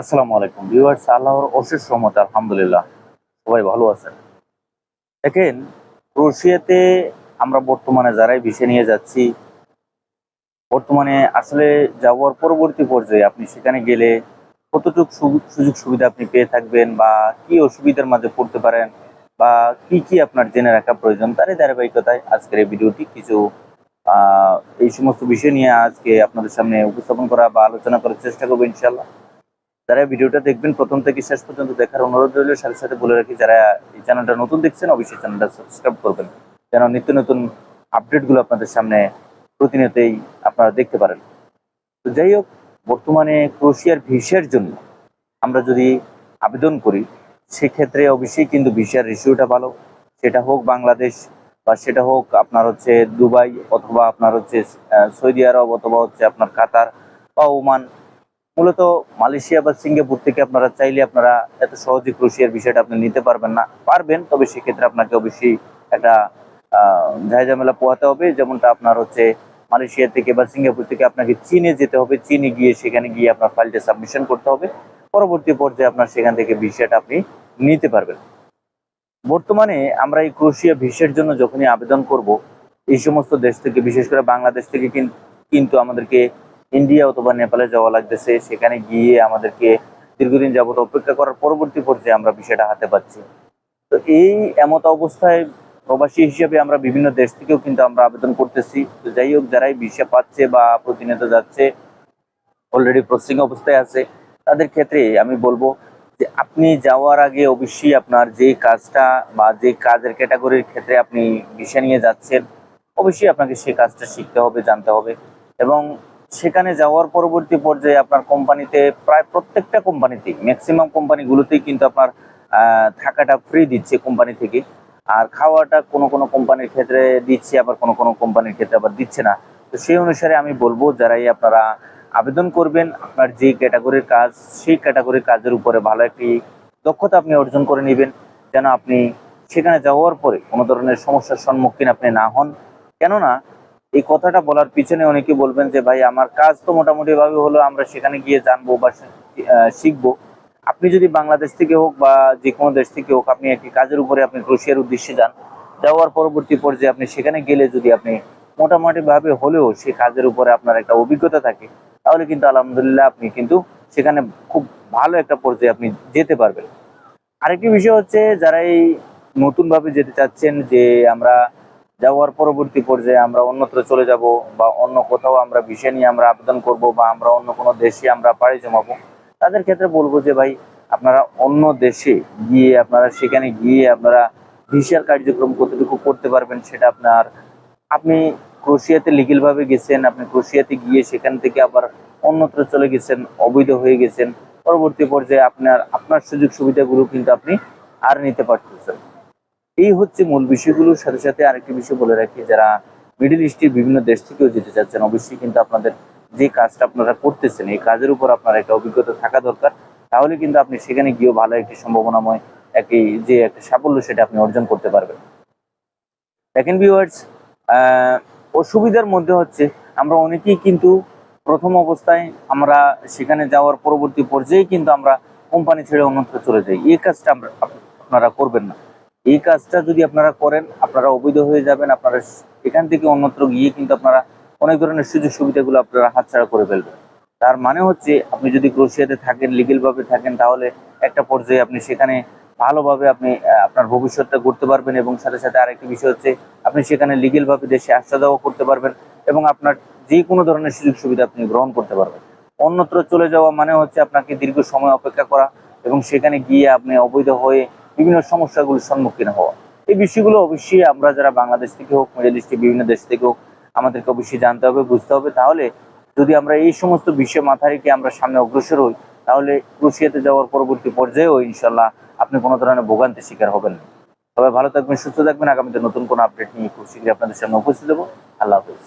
আসসালামু আলাইকুম ভিউয়ার্স, আল্লাহর অশেষ রহমতে আলহামদুলিল্লাহ সবাই ভালো আছেন। দেখেন, ক্রোয়েশিয়াতে আমরা বর্তমানে যারাই ভিসা নিয়ে যাচ্ছি, বর্তমানে আসলে যাওয়ার পরবর্তী পর্যায়ে আপনি সেখানে গেলে কতটুকু সুযোগ সুবিধা আপনি পেয়ে থাকবেন বা কি অসুবিধার মাঝে পড়তে পারেন বা কি আপনার জেনে রাখা প্রয়োজন, তারই ধারাবাহিকতায় আজকের এই ভিডিওটি কিছু এই সমস্ত বিষয় নিয়ে আজকে আপনাদের সামনে উপস্থাপন করা বা আলোচনা করার চেষ্টা করবো ইনশাল্লাহ। যারা ভিডিওটা দেখবেন প্রথম থেকে শেষ পর্যন্ত দেখার অনুরোধ রইল। সাথে সাথে বলে রাখি, যারা এই চ্যানেলটা নতুন দেখছেন অবশ্যই চ্যানেলটা সাবস্ক্রাইব করবেন, যেন নিত্য নতুন আপডেটগুলো আপনাদের সামনে প্রতিনিয়তই আপনারা দেখতে পারেন। তো যাই হোক, বর্তমানে ক্রোয়েশিয়ার ভিসার জন্য আমরা যদি আবেদন করি, সেক্ষেত্রে অবশ্যই কিন্তু ভিসার রেশিওটা ভালো। সেটা হোক বাংলাদেশ বা সেটা হোক আপনার হচ্ছে দুবাই, অথবা আপনার হচ্ছে সৌদি আরব, অথবা হচ্ছে আপনার কাতার বা ওমান। মূলত মালয়েশিয়া বা সিঙ্গাপুর থেকে আপনারা চাইলে আপনারা এত সহজে ক্রোয়েশিয়ার বিষয়টা আপনি নিতে পারবেন না, পারবেন, তবে সেক্ষেত্রে আপনাকে অবশ্যই একটা ঝামেলা পোহাতে হবে। যেমনটা আপনার হচ্ছে মালয়েশিয়া থেকে বা সিঙ্গাপুর থেকে আপনাকে চীনে যেতে হবে, চীনে গিয়ে সেখানে গিয়ে আপনার ফাইলটা সাবমিশন করতে হবে। পরবর্তী পর্যায়ে আপনার সেখান থেকে ভিসাটা আপনি নিতে পারবেন। বর্তমানে আমরা এই ক্রোয়েশিয়া ভিসার জন্য যখনই আবেদন করব, এই সমস্ত দেশ থেকে, বিশেষ করে বাংলাদেশ থেকে কিন্তু আমাদেরকে ইন্ডিয়া অথবা নেপালে যাওয়া লাগতেছে। সেখানে গিয়ে আমাদেরকে দীর্ঘদিন যাবত অপেক্ষা করার পরবর্তী পর্যায়ে আমরা বিষয়টা হাতে পাচ্ছি। তো এই এমত অবস্থায় প্রবাসী হিসেবে আমরা বিভিন্ন দেশ থেকেও কিন্তু আমরা আবেদন করতেছি। তো যাই হোক, যারাই ভিসা পাচ্ছে বা প্রতিনিয়ত যাচ্ছে, অলরেডি প্রসেসিং অবস্থায় আছে, তাদের ক্ষেত্রে আমি বলবো যে আপনি যাওয়ার আগে অবশ্যই আপনার যে কাজটা বা যে কাজের ক্যাটাগরির ক্ষেত্রে আপনি ভিসা নিয়ে যাচ্ছেন, অবশ্যই আপনাকে সেই কাজটা শিখতে হবে, জানতে হবে। এবং সেখানে যাওয়ার পরবর্তী পর্যায়ে আপনার কোম্পানিতে, প্রায় প্রত্যেকটা কোম্পানিতেই, ম্যাক্সিমাম কোম্পানিগুলোতেই কিন্তু আপনার থাকাটা ফ্রি দিচ্ছে কোম্পানি থেকে। আর খাওয়াটা কোনো কোনো কোম্পানির ক্ষেত্রে দিচ্ছে, আবার কোনো কোনো কোম্পানির ক্ষেত্রে আবার দিচ্ছে না। তো সেই অনুসারে আমি বলবো, যারাই আপনারা আবেদন করবেন, আপনার যে ক্যাটাগরির কাজ, সেই ক্যাটাগরির কাজের উপরে ভালো একটি দক্ষতা আপনি অর্জন করে নেবেন, যেন আপনি সেখানে যাওয়ার পরে কোনো ধরনের সমস্যার সম্মুখীন আপনি না হন। কেননা এই কথাটা বলার পিছনে অনেকে বলবেন যে ভাই, আমার কাজ তো মোটামুটি ভাবে হলো, আমরা সেখানে গিয়ে জানবো বা শিখবো। আপনি যদি বাংলাদেশ থেকে হোক বা যে কোনো দেশ থেকে হোক, আপনি একটি কাজের উপরে আপনি ক্রোয়েশিয়ার উদ্দেশ্যে যান, যাওয়ার পরবর্তী পর্যায়ে আপনি সেখানে গেলে যদি আপনি মোটামুটি ভাবে হলেও সেই কাজের উপরে আপনার একটা অভিজ্ঞতা থাকে, তাহলে কিন্তু আলহামদুলিল্লাহ আপনি কিন্তু সেখানে খুব ভালো একটা পর্যায়ে আপনি যেতে পারবেন। আরেকটি বিষয় হচ্ছে, যারা এই নতুন ভাবে যেতে চাচ্ছেন যে আমরা যাওয়ার পরবর্তী পর্যায়ে আমরা অন্যত্র চলে যাব বা অন্য কোথাও আমরা বিষয় নিয়ে আমরা আবেদন করব বা আমরা অন্য কোনো দেশে আমরা পাড়ি জমাবো, তাদের ক্ষেত্রে বলবো যে ভাই, আপনারা অন্য দেশে গিয়ে আপনারা সেখানে গিয়ে আপনারা ভিসার কার্যক্রম কতটুকু করতে পারবেন সেটা আপনি ক্রোয়েশিয়াতে লিগ্যাল ভাবে গেছেন, আপনি ক্রোয়েশিয়াতে গিয়ে সেখান থেকে আবার অন্যত্র চলে গেছেন, অবৈধ হয়ে গেছেন, পরবর্তী পর্যায়ে আপনার আপনার সুযোগ সুবিধাগুলো কিন্তু আপনি আর নিতে পারতেছেন। এই হচ্ছে মূল বিষয়গুলোর সাথে সাথে আরেকটি বিষয় বলে রাখি, যারা মিডল ইস্টের বিভিন্ন দেশ থেকেও যেতে চাচ্ছেন, অবশ্যই কিন্তু আপনাদের যে কাজটা আপনারা করতেছেন, এই কাজের উপর আপনার একটা অভিজ্ঞতা থাকা দরকার। তাহলে কিন্তু আপনি সেখানে গিয়েও ভালো একটি সম্ভাবনাময় একটি যে একটা সাফল্য, সেটা আপনি অর্জন করতে পারবেন। দেখেন ভিউয়ার্স, অসুবিধার মধ্যে হচ্ছে, আমরা অনেকেই কিন্তু প্রথম অবস্থায় আমরা সেখানে যাওয়ার পরবর্তী পর্যায়ে কিন্তু আমরা কোম্পানি ছেড়ে অন্যত্র চলে যাই। এই কাজটা আপনারা করবেন না। এই কাজটা যদি আপনারা করেন, আপনারা অবৈধ হয়ে যাবেন। আপনারা এখান থেকে অন্যত্র গিয়ে কিন্তু আপনারা অনেক ধরনের সুযোগ সুবিধাগুলো আপনারা হাতছাড়া করে ফেলবেন। তার মানে হচ্ছে, আপনি যদি ক্রোয়েশিয়াতে থাকেন, লিগেলভাবে থাকেন, তাহলে একটা পর্যায়ে আপনি সেখানে ভালোভাবে আপনি আপনার ভবিষ্যৎটা গড়তে পারবেন। এবং সাথে সাথে আরেকটি বিষয় হচ্ছে, আপনি সেখানে লিগেলভাবে দেশে আসা যাওয়া করতে পারবেন এবং আপনার যে কোনো ধরনের সুযোগ সুবিধা আপনি গ্রহণ করতে পারবেন। অন্যত্র চলে যাওয়া মানে হচ্ছে আপনাকে দীর্ঘ সময় অপেক্ষা করা এবং সেখানে গিয়ে আপনি অবৈধ হয়ে বিভিন্ন সমস্যাগুলোর সম্মুখীন হওয়া। এই বিষয়গুলো অবশ্যই আমরা যারা বাংলাদেশ থেকে হোক, মিডল ইস্টের বিভিন্ন দেশ থেকে হোক, আমাদেরকে অবশ্যই জানতে হবে, বুঝতে হবে। তাহলে যদি আমরা এই সমস্ত বিষয় মাথায় রেখে আমরা সামনে অগ্রসর হই, তাহলে ক্রোয়েশিয়াতে যাওয়ার পরবর্তী পর্যায়েও ইনশাল্লাহ আপনি কোনো ধরনের ভোগান্তির শিকার হবেন না। সবাই ভালো থাকবেন, সুস্থ থাকবেন। আগামীতে নতুন কোনো আপডেট নিয়ে খুব শীঘ্রই আপনাদের সামনে উপস্থিত হবো। আল্লাহ হাফেজ।